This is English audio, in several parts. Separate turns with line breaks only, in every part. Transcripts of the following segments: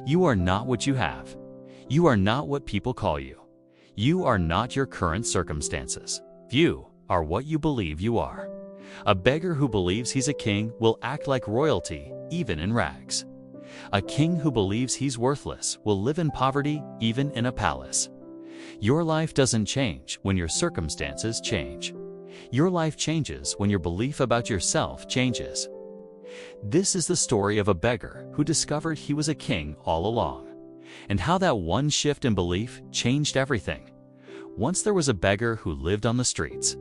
You are not what you have. You are not what people call you. You are not your current circumstances. You are what you believe you are. A beggar who believes he's a king will act like royalty, even in rags. A king who believes he's worthless will live in poverty, even in a palace. Your life doesn't change when your circumstances change. Your life changes when your belief about yourself changes. This is the story of a beggar who discovered he was a king all along, and how that one shift in belief changed everything. Once there was a beggar who lived on the streets.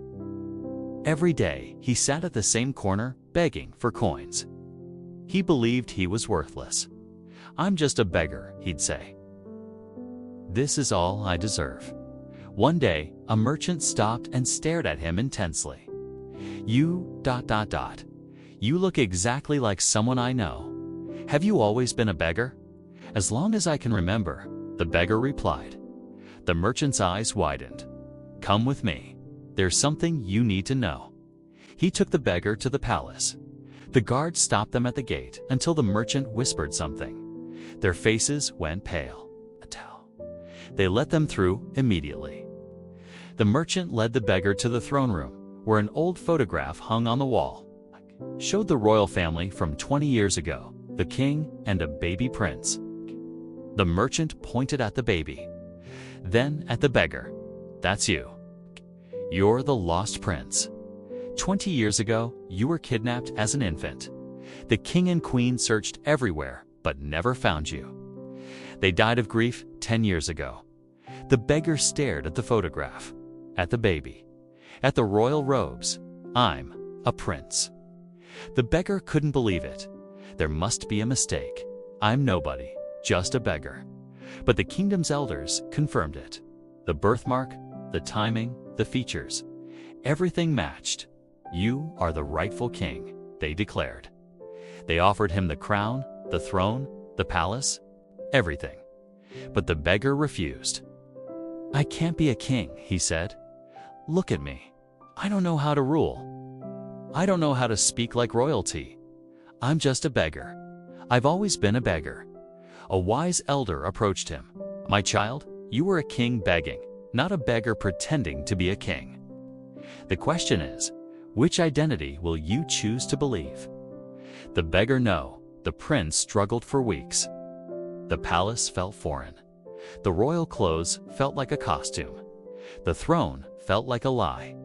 Every day, he sat at the same corner begging for coins. He believed he was worthless. "I'm just a beggar," he'd say. "This is all I deserve." One day, a merchant stopped and stared at him intensely. You look exactly like someone I know. Have you always been a beggar?" "As long as I can remember," the beggar replied. The merchant's eyes widened. "Come with me. There's something you need to know." He took the beggar to the palace. The guards stopped them at the gate until the merchant whispered something. Their faces went pale. They let them through immediately. The merchant led the beggar to the throne room, where an old photograph hung on the wall. Showed the royal family from 20 years ago, the king and a baby prince. The merchant pointed at the baby, then at the beggar. "That's you. You're the lost prince. 20 years ago, you were kidnapped as an infant. The king and queen searched everywhere, but never found you. They died of grief 10 years ago." The beggar stared at the photograph, at the baby, at the royal robes. "I'm a prince." The beggar couldn't believe it. There must be a mistake. "I'm nobody, just a beggar." But the kingdom's elders confirmed it. The birthmark, the timing, the features, everything matched. "You are the rightful king," they declared. They offered him the crown, the throne, the palace, everything. But the beggar refused. "I can't be a king," he said. "Look at me. I don't know how to rule. I don't know how to speak like royalty. I'm just a beggar. I've always been a beggar." A wise elder approached him. "My child, you were a king begging, not a beggar pretending to be a king. The question is, which identity will you choose to believe?" The beggar no. The prince struggled for weeks. The palace felt foreign. The royal clothes felt like a costume. The throne felt like a lie.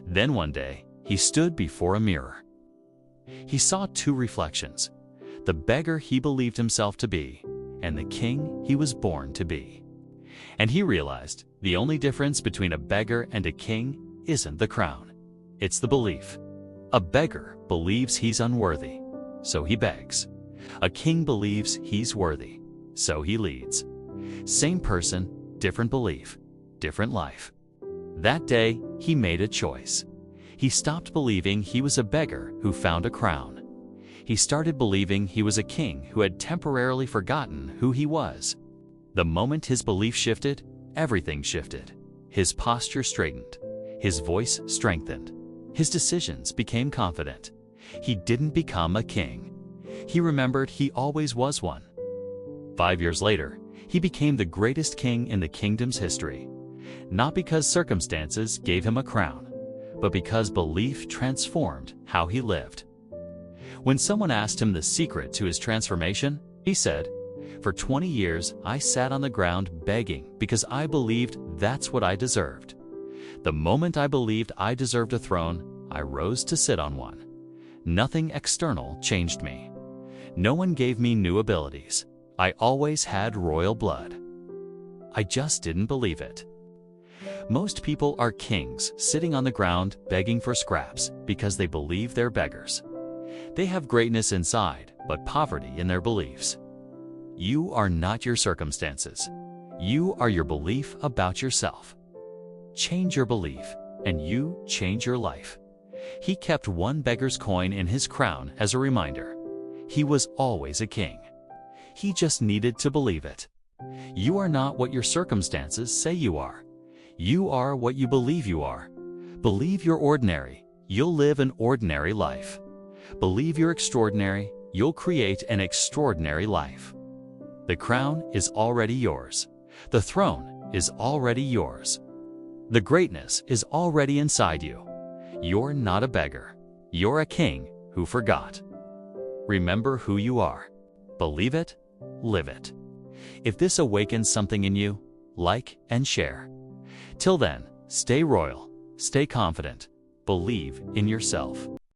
Then one day, he stood before a mirror. He saw two reflections, the beggar he believed himself to be, and the king he was born to be. And he realized the only difference between a beggar and a king isn't the crown. It's the belief. A beggar believes he's unworthy, so he begs. A king believes he's worthy, so he leads. Same person, different belief, different life. That day, he made a choice. He stopped believing he was a beggar who found a crown. He started believing he was a king who had temporarily forgotten who he was. The moment his belief shifted, everything shifted. His posture straightened. His voice strengthened. His decisions became confident. He didn't become a king. He remembered he always was one. 5 years later, he became the greatest king in the kingdom's history. Not because circumstances gave him a crown, but because belief transformed how he lived. When someone asked him the secret to his transformation, he said, "For 20 years, I sat on the ground begging because I believed that's what I deserved. The moment I believed I deserved a throne, I rose to sit on one. Nothing external changed me. No one gave me new abilities. I always had royal blood. I just didn't believe it." Most people are kings sitting on the ground begging for scraps because they believe they're beggars. They have greatness inside, but poverty in their beliefs. You are not your circumstances. You are your belief about yourself. Change your belief, and you change your life. He kept one beggar's coin in his crown as a reminder. He was always a king. He just needed to believe it. You are not what your circumstances say you are. You are what you believe you are. Believe you're ordinary, you'll live an ordinary life. Believe you're extraordinary, you'll create an extraordinary life. The crown is already yours. The throne is already yours. The greatness is already inside you. You're not a beggar. You're a king who forgot. Remember who you are. Believe it, live it. If this awakens something in you, like and share. Till then, stay royal, stay confident, believe in yourself.